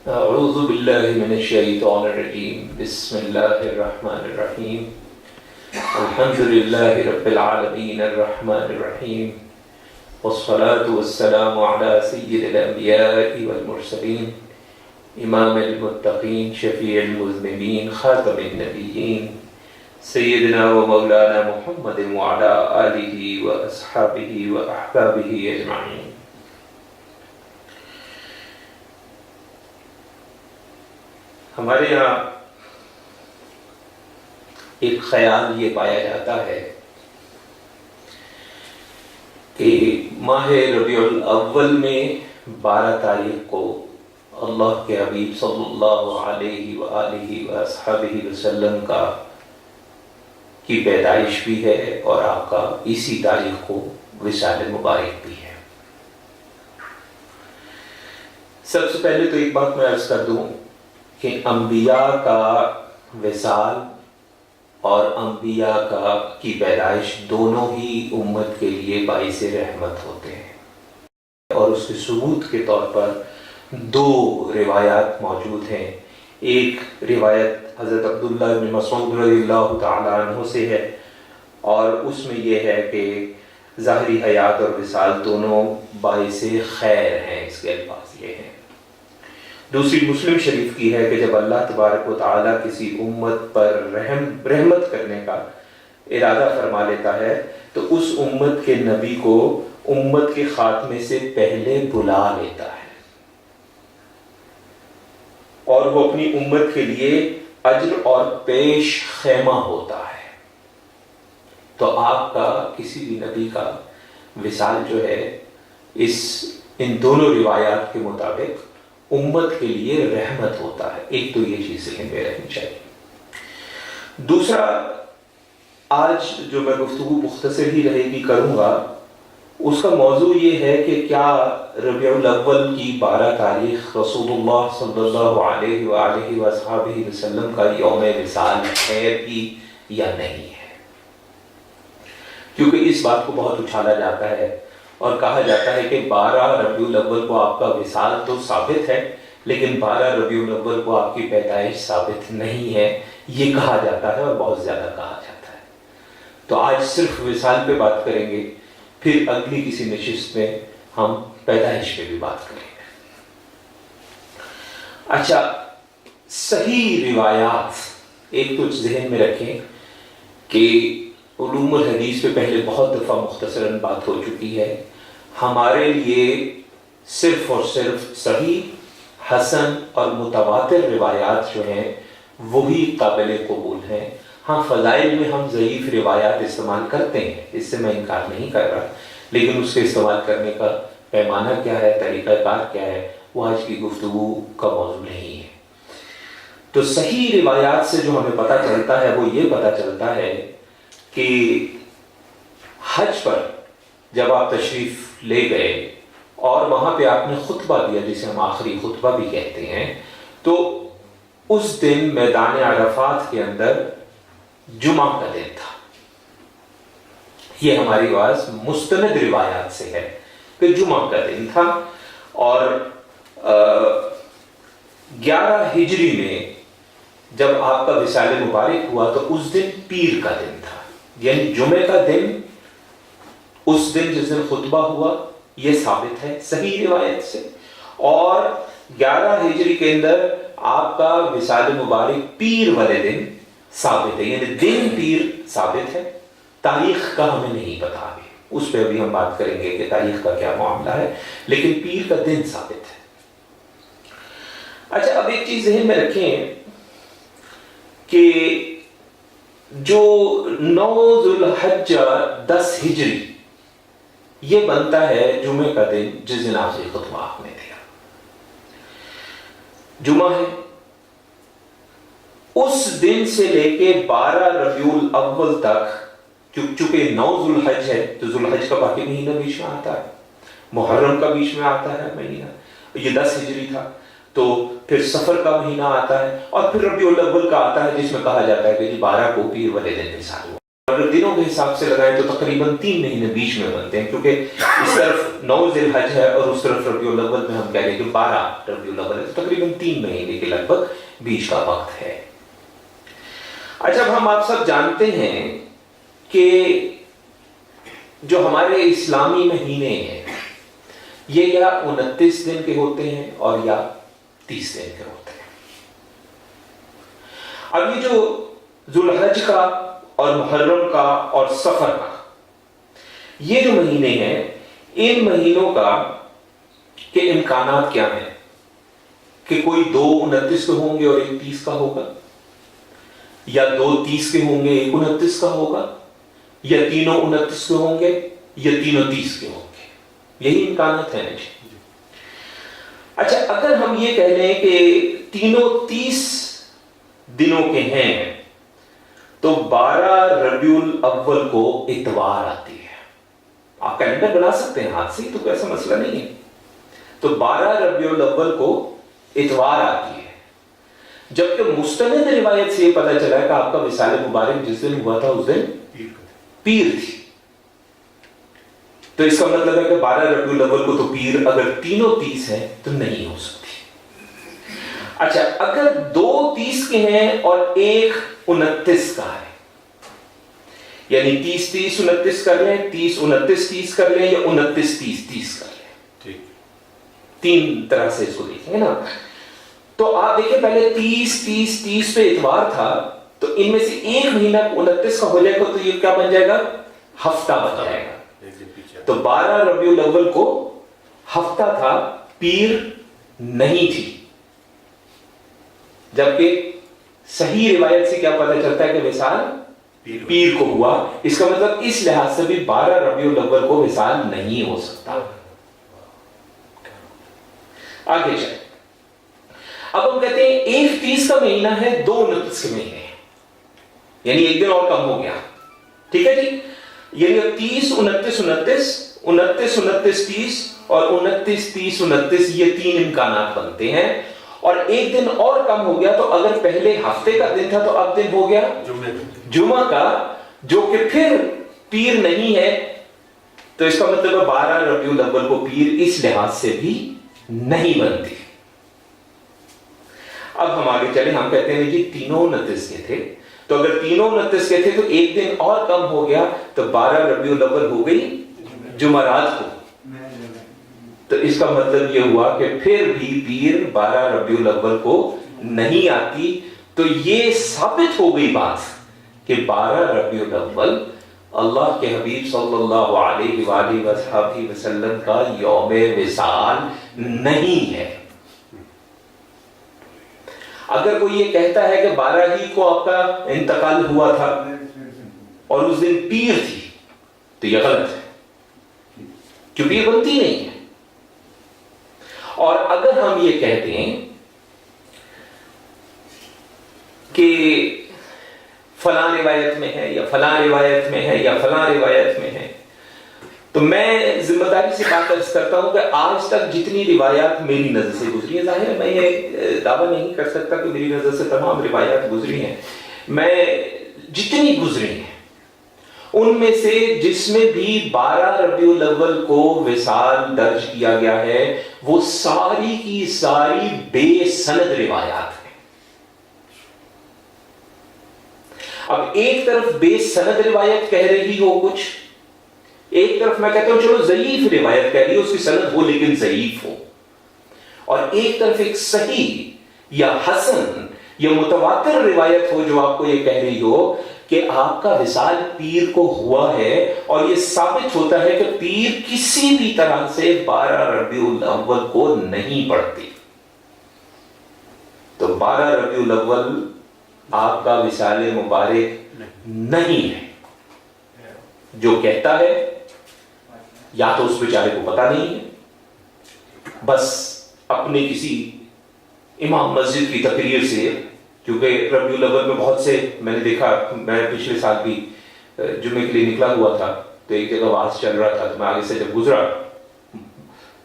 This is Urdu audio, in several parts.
اعوذ باللہ من الشیطان الرجیم بسم اللہ الرحمن الرحیم الحمد للہ رب العالمین الرحمن الرحیم والصلاة والسلام علی سید الانبیاء والمرسلین امام المتقین شفیع المذنبین خاتم النبیین سیدنا و مولانا محمد وعلی آلہ و اصحابہ و احبابہ اجمعین۔ ہمارے یہاں ایک خیال یہ پایا جاتا ہے کہ ماہ ربیع الاول میں 12 تاریخ کو اللہ کے حبیب صلی اللہ علیہ وآلہ وصحبہ وسلم کی پیدائش بھی ہے اور آپ کا اسی تاریخ کو وصال مبارک بھی ہے۔ سب سے پہلے تو ایک بات میں عرض کر دوں کہ انبیاء کا وصال اور انبیاء کی پیدائش دونوں ہی امت کے لیے باعث رحمت ہوتے ہیں، اور اس کے ثبوت کے طور پر 2 روایات موجود ہیں۔ ایک روایت حضرت عبداللہ بن مسعود رضی اللہ تعالی عنہ سے ہے، اور اس میں یہ ہے کہ ظاہری حیات اور وصال دونوں باعث خیر ہیں، اس کے الفاظ یہ ہیں۔ دوسری مسلم شریف کی ہے کہ جب اللہ تبارک و تعالیٰ کسی امت پر رحمت کرنے کا ارادہ فرما لیتا ہے تو اس امت کے نبی کو امت کے خاتمے سے پہلے بلا لیتا ہے، اور وہ اپنی امت کے لیے اجر اور پیش خیمہ ہوتا ہے۔ تو آپ کا کسی بھی نبی کا وصال جو ہے ان دونوں روایات کے مطابق امت کے لیے رحمت ہوتا ہے۔ ایک تو یہ چیز ذہن میں رہنی چاہیے۔ دوسرا، آج جو میں گفتگو مختصر ہی رہے گی کروں گا، اس کا موضوع یہ ہے کہ کیا ربیع الاول کی 12 تاریخ رسول اللہ صلی اللہ علیہ وآلہ وصحبہ وسلم کا یوم وصال ہے بھی یا نہیں ہے، کیونکہ اس بات کو بہت اچھالا جاتا ہے اور کہا جاتا ہے کہ 12 ربیع الاول کو آپ کا وصال تو ثابت ہے، لیکن 12 ربیع الاول کو آپ کی پیدائش ثابت نہیں ہے، یہ کہا جاتا ہے اور بہت زیادہ کہا جاتا ہے۔ تو آج صرف وصال پہ بات کریں گے، پھر اگلی کسی نشست میں ہم پیدائش پہ بھی بات کریں گے۔ اچھا، صحیح روایات ایک تو ذہن میں رکھیں کہ علوم الحدیث پہ پہلے بہت دفعہ مختصراً بات ہو چکی ہے۔ ہمارے لیے صرف اور صرف صحیح، حسن اور متواتر روایات جو ہیں وہی قابل قبول ہیں۔ ہاں، فضائل میں ہم ضعیف روایات استعمال کرتے ہیں، اس سے میں انکار نہیں کر رہا، لیکن اس کے استعمال کرنے کا پیمانہ کیا ہے، طریقہ کار کیا ہے، وہ آج کی گفتگو کا موضوع نہیں ہے۔ تو صحیح روایات سے جو ہمیں پتہ چلتا ہے وہ یہ پتہ چلتا ہے کہ حج پر جب آپ تشریف لے گئے اور وہاں پہ آپ نے خطبہ دیا، جسے ہم آخری خطبہ بھی کہتے ہیں، تو اس دن میدان عرفات کے اندر جمعہ کا دن تھا۔ یہ ہماری بات مستند روایات سے ہے کہ جمعہ کا دن تھا، اور 11 ہجری میں جب آپ کا وصال مبارک ہوا تو اس دن پیر کا دن تھا، یعنی جمعے کا دن، اس دن جس دن خطبہ ہوا، یہ ثابت ہے صحیح روایت سے۔ اور 11 ہجری کے اندر آپ کا وصال مبارک پیر والے دن ثابت ہے، یعنی دن پیر ثابت ہے، تاریخ کا ہمیں نہیں پتا ابھی، اس پہ ابھی ہم بات کریں گے کہ تاریخ کا کیا معاملہ ہے، لیکن پیر کا دن ثابت ہے۔ اچھا، اب ایک چیز ذہن میں رکھیں کہ جو 9 ذوالحجہ 10 ہجری یہ بنتا ہے جمعے کا دن، جس دن آخری خطبہ آپ نے دیا، جمعہ ہے۔ اس دن سے لے کے 12 ربیع الاول تک، چونکہ 9 ذوالحج ہے تو ذوالحج کا باقی مہینہ بیچ میں آتا ہے، محرم کا بیچ میں آتا ہے مہینہ، یہ 10 ہجری تھا، تو پھر سفر کا مہینہ آتا ہے، اور پھر ربیع الاول کا آتا ہے، جس میں کہا جاتا ہے کہ 12 کو پیر والے دن وصال ہوا۔ اگر دنوں کے حساب سے لگائیں تو تقریباً 3 مہینے بیچ میں بنتے ہیں، کیونکہ اس طرف 9 ذی الحج ہے اور اس طرف ربیع الاول میں ہم کہہ لیں کہ 12 ربیع الاول ہے، تو تقریباً 3 مہینے کے لگ بھگ بیچ کا وقت ہے۔ اچھا، اب ہم آپ سب جانتے ہیں کہ جو ہمارے اسلامی مہینے ہیں یہ یا 29 دن کے ہوتے ہیں اور یا 30 دن کے ہوتے ہیں۔ اب یہ جو ذو الحج کا اور محرم کا اور سفر کا یہ جو مہینے ہیں، ان مہینوں کا کے امکانات کیا ہیں کہ کوئی 2 29 کے ہوں گے اور ایک 30 کا ہوگا، یا 2 30 کے ہوں گے ایک 29 کا ہوگا، یا تینوں 29 کے ہوں گے یا تینوں 30 کے ہوں گے، یہی امکانات ہیں جی۔ اچھا، اگر ہم یہ کہہ لیں کہ تینوں 30 دنوں کے ہیں تو 12 ربیع الاول کو اتوار آتی ہے۔ آپ کیلنڈر بنا سکتے ہیں ہاتھ سے، تو کوئی ایسا مسئلہ نہیں ہے۔ تو 12 ربیع الاول کو اتوار آتی ہے، جبکہ مستند روایت سے یہ پتہ چلا ہے کہ آپ کا وصال مبارک جس دن ہوا تھا اس دن پیر تھی۔ تو اس کا مطلب ہے کہ 12 ربیع الاول کو تو پیر اگر تینوں 30 ہیں تو نہیں ہو سکتی۔ اچھا، اگر 2 30 کے ہیں اور ایک 29 کا ہے، یعنی 30 30 29 کر لیں، 30 29 30 کر لیں، یا 29 30 30 کر لیں، تین طرح سے اس کو دیکھیں گے نا۔ تو آپ دیکھیں پہلے 30 30 30 پہ اتوار تھا، تو ان میں سے ایک مہینہ 29 کا ہو جائے گا تو یہ کیا بن جائے گا؟ ہفتہ بن جائے گا۔ تو 12 ربیع الاول کو ہفتہ تھا، پیر نہیں تھی، جبکہ صحیح روایت سے کیا پتہ چلتا ہے کہ وصال پیر کو ہوا۔ اس کا مطلب اس لحاظ سے بھی 12 ربیع الاول کو وصال نہیں ہو سکتا۔ آگے چلیں، اب ہم کہتے ہیں ایک 30 کا مہینہ ہے، 2 29 کے مہینے ہیں، یعنی ایک دن اور کم ہو گیا، ٹھیک ہے جی۔ یعنی 30 29 29 29 29 30 اور 29 30 29 یہ 3 امکانات بنتے ہیں، اور ایک دن اور کم ہو گیا۔ تو اگر پہلے ہفتے کا دن تھا تو اب دن ہو گیا جمعہ کا، جو کہ پھر پیر نہیں ہے، تو اس کا مطلب ہے 12 ربیع الاول کو پیر اس لحاظ سے بھی نہیں بنتی۔ اب ہم آگے چلیں، ہم کہتے ہیں جی تینوں 29 کے تھے، تو اگر تینوں 29 کے تھے تو ایک دن اور کم ہو گیا، تو 12 ربیع الاول ہو گئی جمعرات کو۔ تو اس کا مطلب یہ ہوا کہ پھر بھی پیر 12 ربیع الاول کو نہیں آتی۔ تو یہ ثابت ہو گئی بات کہ 12 ربیع الاول اللہ کے حبیب صلی اللہ علیہ وآلہ وصحبہ وسلم کا یوم وصال نہیں ہے۔ اگر کوئی یہ کہتا ہے کہ 12 ہی کو آپ کا انتقال ہوا تھا اور اس دن پیر تھی، تو یہ غلط ہے، کیونکہ یہ بنتی نہیں ہے۔ اور اگر ہم یہ کہتے ہیں کہ فلاں روایت میں ہے یا فلاں روایت میں ہے یا فلاں روایت میں ہے، تو میں ذمہ داری سے بات کرتا ہوں کہ آج تک جتنی روایات میری نظر سے گزری ہیں، ظاہر ہے میں یہ دعویٰ نہیں کر سکتا کہ میری نظر سے تمام روایات گزری ہیں، میں جتنی گزری ہیں ان میں سے جس میں بھی 12 ربیع الاول کو وصال درج کیا گیا ہے وہ ساری کی ساری بے سند روایات ہیں۔ اب ایک طرف بے سند روایت کہہ رہی ہو کچھ، ایک طرف میں کہتا ہوں چلو ضعیف روایت کہہ رہی ہو، اس کی سند ہو لیکن ضعیف ہو، اور ایک طرف ایک صحیح یا حسن یا متواتر روایت ہو جو آپ کو یہ کہہ رہی ہو کہ آپ کا وصال پیر کو ہوا ہے، اور یہ ثابت ہوتا ہے کہ پیر کسی بھی طرح سے 12 ربیع الاول کو نہیں پڑھتی۔ تو 12 ربیع الاول آپ کا وصال مبارک نہیں ہے۔ جو کہتا ہے یا تو اس بیچارے کو پتہ نہیں ہے، بس اپنے کسی امام مسجد کی تقریر سے، کیونکہ ربیع الاول میں بہت سے میں نے دیکھا، میں پچھلے سال بھی جمعے کے لیے نکلا ہوا تھا تو ایک جگہ واعظ چل رہا تھا، تو میں آگے سے جب گزرا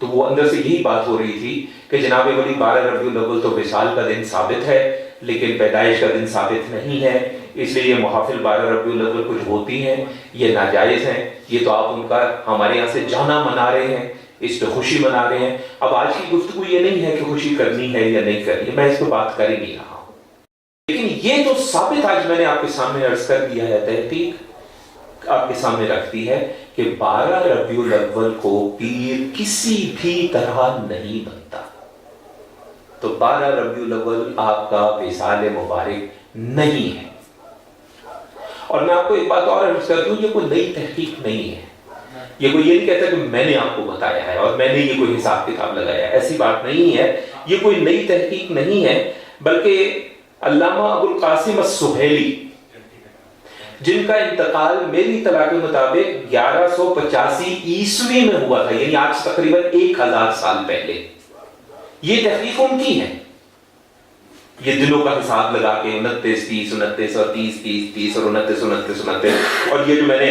تو وہ اندر سے یہی بات ہو رہی تھی کہ جناب ولی 12 ربیع الاول تو وصال کا دن ثابت ہے لیکن پیدائش کا دن ثابت نہیں ہے، اس لیے یہ محافل 12 ربیع الاول کو جو ہوتی ہیں یہ ناجائز ہیں، یہ تو آپ ان کا ہمارے یہاں سے جانا منا رہے ہیں، اس پہ خوشی منا رہے ہیں۔ اب آج کی گفتگو یہ نہیں ہے کہ خوشی کرنی ہے یا نہیں کرنی ہے، میں اس پہ بات کر ہی نہیں رہا ہوں، لیکن یہ تو ثابت آج میں نے آپ کے سامنے عرض کر دیا ہے، تحقیق آپ کے سامنے رکھتی ہے کہ 12 ربیع الاول کو پیر کسی بھی طرح نہیں بنتا، تو 12 ربیع الاول آپ کا وصال مبارک نہیں ہے۔ اور میں آپ کو ایک بات اور عرض کر دوں، یہ کوئی نئی تحقیق نہیں ہے، یہ کوئی یہ نہیں کہتا کہ میں نے آپ کو بتایا ہے اور میں نے یہ کوئی حساب کتاب لگایا ہے، ایسی بات نہیں ہے، یہ کوئی نئی تحقیق نہیں ہے، بلکہ علامہ ابو القاسم السہیلی جن کا انتقال میری اطلاع کے مطابق 1185 عیسوی میں ہوا تھا، یعنی آج تقریباً 1000 سال پہلے، یہ تحقیق ان کی ہے، یہ دنوں کا حساب لگا کے 29 30 29 اور 30 30 30 اور 29 29 29 اور یہ جو میں نے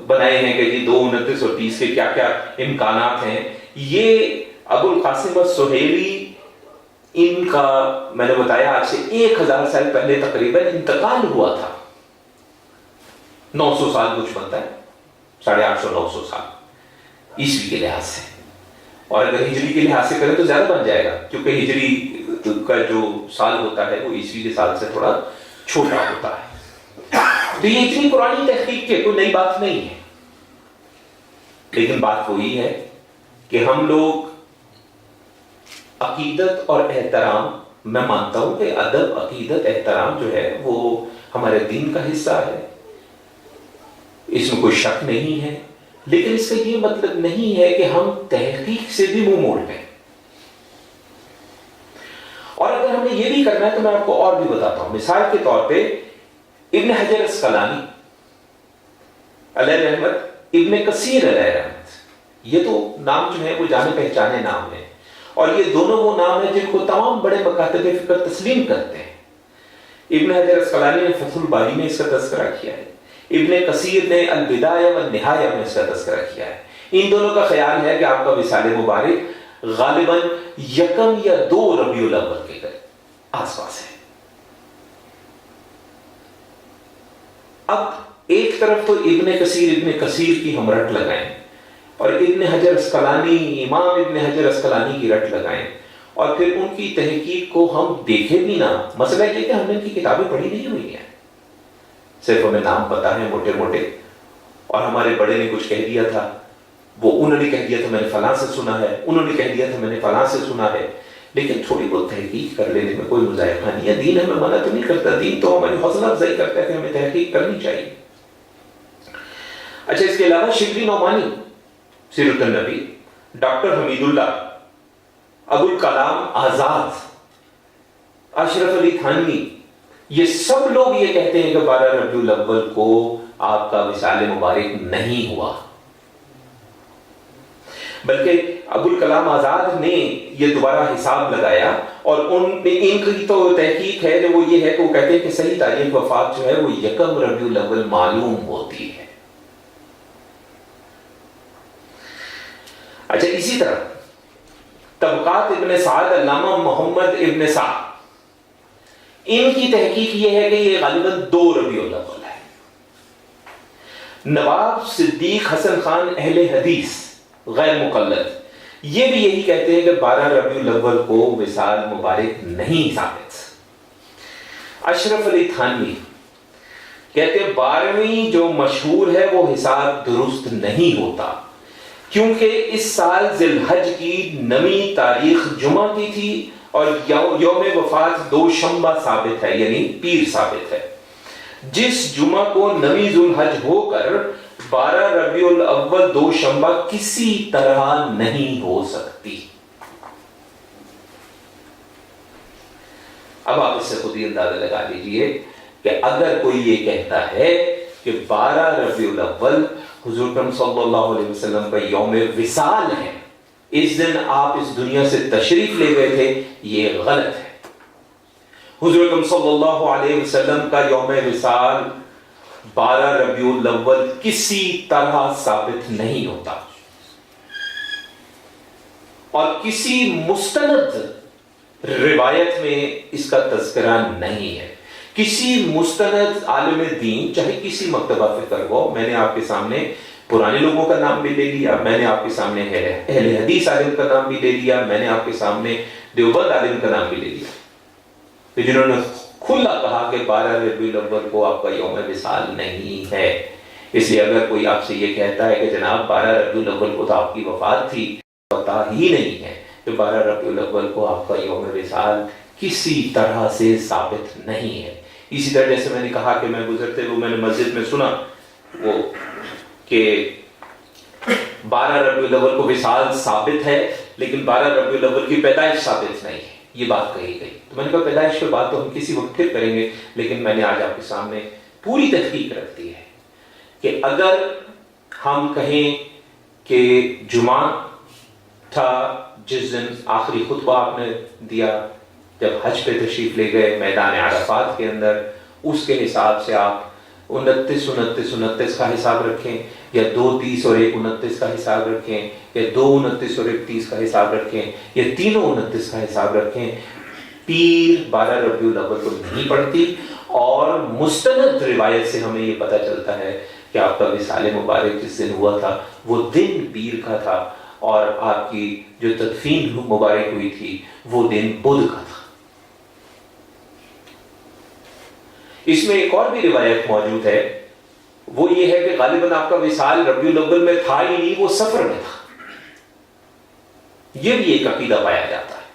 بنائے ہیں کہ 2 29 اور 30 کے کیا کیا امکانات ہیں، یہ ابو القاسم السہیلی ان کا میں نے بتایا آج سے 1000 سال پہلے تقریباً انتقال ہوا تھا، 900 سال کچھ بنتا ہے، 850 900 سال عیسوی کے لحاظ سے، اور اگر ہجری کے لحاظ سے کریں تو زیادہ بن جائے گا، کیونکہ ہجری کا جو سال ہوتا ہے وہ عیسوی کے سال سے تھوڑا چھوٹا ہوتا ہے، تو یہ اتنی پرانی تحقیق ہے، کوئی نئی بات نہیں ہے، لیکن بات وہی ہے کہ ہم لوگ عقیدت اور احترام، میں مانتا ہوں کہ ادب، عقیدت، احترام جو ہے وہ ہمارے دین کا حصہ ہے، اس میں کوئی شک نہیں ہے، لیکن اس کا یہ مطلب نہیں ہے کہ ہم تحقیق سے بھی منہ موڑ لیں، اور اگر ہم نے یہ بھی کرنا ہے تو میں آپ کو اور بھی بتاتا ہوں۔ مثال کے طور پہ ابن حجر عسقلانی علیہ رحمت، ابن کثیر علیہ رحمت، یہ تو نام جو ہے وہ جانے پہچانے نام ہیں، اور یہ دونوں وہ نام ہیں جن کو تمام بڑے مکاتب فکر تسلیم کرتے ہیں۔ ابن حجر عسقلانی نے فتح الباری میں اس کا تذکرہ کیا ہے، ابن کثیر نے البدایہ والنہایہ میں اس کا تذکرہ کیا ہے، ان دونوں کا خیال ہے کہ آپ کا وصال مبارک غالباً 1 یا 2 ربیع الاول کے آس پاس ہے۔ اب ایک طرف تو ابن کثیر کی ہم رٹ لگائیں، اور ابن حجر عسقلانی، امام ابن حجر عسقلانی کی رٹ لگائیں، اور پھر ان کی تحقیق کو ہم دیکھیں بھی نہ۔ مسئلہ یہ کہ ہم نے ان کی کتابیں پڑھی نہیں ہوئی ہیں، صرف ہمیں نام پتا ہے موٹے موٹے، اور ہمارے بڑے نے کچھ کہہ دیا تھا، وہ انہوں نے کہہ دیا تھا میں نے فلاں سے سنا ہے، انہوں نے کہہ دیا تھا میں نے فلاں سے سنا ہے، لیکن تھوڑی بہت تحقیق کر لینے میں کوئی مذائقہ نہیں ہے۔ دین ہمیں منع تو نہیں کرتا، دین تو ہماری حوصلہ افزائی کرتا ہے کہ ہمیں تحقیق کرنی چاہیے۔ اچھا، اس کے علاوہ شبلی نعمانی سیرت النبی، ڈاکٹر حمید اللہ، ابو الکلام آزاد، اشرف علی تھانوی، یہ سب لوگ یہ کہتے ہیں کہ 12 ربیع الاول کو آپ کا وصال مبارک نہیں ہوا، بلکہ ابو الکلام آزاد نے یہ دوبارہ حساب لگایا، اور ان کی تو تحقیق ہے جو وہ یہ ہے کہ وہ کہتے ہیں کہ صحیح تاریخ وفات جو ہے وہ 1 ربیع الاول معلوم ہوتی ہے۔ اچھا، اسی طرح طبقات ابن سعد، علامہ محمد ابن سعد، ان کی تحقیق یہ ہے کہ یہ غالباً 2 ربیع الاول ہے۔ نواب صدیق حسن خان اہل حدیث غیر مقلد، یہ بھی یہی کہتے ہیں کہ 12 ربیع الاول کو وصال مبارک نہیں ثابت۔ اشرف علی تھانوی کہتے ہیں 12ویں جو مشہور ہے وہ حساب درست نہیں ہوتا، کیونکہ اس سال ذی الحج کی 9ویں تاریخ جمعہ کی تھی، اور یوم وفات 2 شنبہ ثابت ہے، یعنی پیر ثابت ہے، جس جمعہ کو 9ویں ذی الحج ہو کر 12 ربیع الاول 2 شنبہ کسی طرح نہیں ہو سکتی۔ اب آپ اس سے خود ہی اندازہ لگا لیجئے کہ اگر کوئی یہ کہتا ہے کہ 12 ربیع الاول حضور اکرم صلی اللہ علیہ وسلم کا یوم وصال ہے، اس دن آپ اس دنیا سے تشریف لے گئے تھے، یہ غلط ہے۔ حضور اکرم صلی اللہ علیہ وسلم کا یوم وصال 12 ربیع الاول کسی طرح ثابت نہیں ہوتا، اور کسی مستند روایت میں اس کا تذکرہ نہیں ہے، کسی مستند عالم دین چاہے کسی مکتبہ فکر ہو، میں نے آپ کے سامنے پرانے لوگوں کا نام بھی لے لیا، میں نے آپ کے سامنے اہل حدیث عالم کا نام بھی لے لیا، میں نے آپ کے سامنے دیوبند عالم کا نام بھی لے لیا، تو جنہوں نے کھلا کہا کہ 12 ربیع الاول کو آپ کا یوم وصال نہیں ہے۔ اس لیے اگر کوئی آپ سے یہ کہتا ہے کہ جناب 12 ربیع الاول کو تو آپ کی وفات تھی، پتہ ہی نہیں ہے کہ 12 ربیع الاول کو آپ کا یوم وصال کسی طرح سے ثابت نہیں ہے۔ اسی طرح جیسے میں نے کہا کہ میں گزرتے ہوئے میں نے مسجد میں سنا وہ کہ 12 ربیع الاول کو وصال ثابت ہے لیکن 12 ربیع الاول کی پیدائش ثابت نہیں ہے، یہ بات کہی گئی۔ تو میں نے کہا پیدائش پہ بات تو ہم کسی وقت پھر کریں گے، لیکن میں نے آج آپ کے سامنے پوری تحقیق رکھ دی ہے کہ اگر ہم کہیں کہ جمعہ تھا جس دن آخری خطبہ آپ نے دیا جب حج پہ تشریف لے گئے میدان عرفات کے اندر، اس کے حساب سے آپ 29 کا حساب رکھیں یا 2:30 اور 1:29 کا حساب رکھیں یا 2:29 اور 1:30 کا حساب رکھیں یا تینوں 29 کا حساب رکھیں، پیر 12 ربیع الاول کو نہیں پڑتی، اور مستند روایت سے ہمیں یہ پتہ چلتا ہے کہ آپ کا وصال مبارک جس دن ہوا تھا وہ دن پیر کا تھا، اور آپ کی جو تدفین مبارک ہوئی تھی وہ دن بدھ کا تھا۔ اس میں ایک اور بھی روایت موجود ہے، وہ یہ ہے کہ غالباً آپ کا وصال ربیع الاول میں تھا ہی نہیں، وہ سفر میں تھا، یہ بھی ایک عقیدہ پایا جاتا ہے۔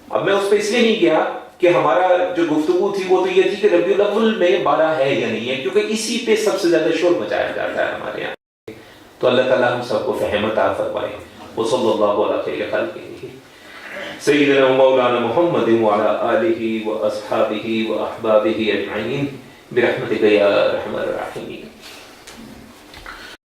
اب میں اس پہ اس لیے نہیں گیا کہ ہمارا جو گفتگو تھی وہ تو یہ تھی کہ ربیع الاول میں 12 ہے یا نہیں ہے، کیونکہ اسی پہ سب سے زیادہ شور مچایا جاتا ہے ہمارے یہاں۔ تو اللہ تعالیٰ ہم سب کو فہم عطا فرمائے۔ وصلی اللہ علی خیر خلقہ سیدنا مولانا محمد وعلی آلہ واصحابہ واحبابہ اجمعین برحمتک یا ارحم الراحمین۔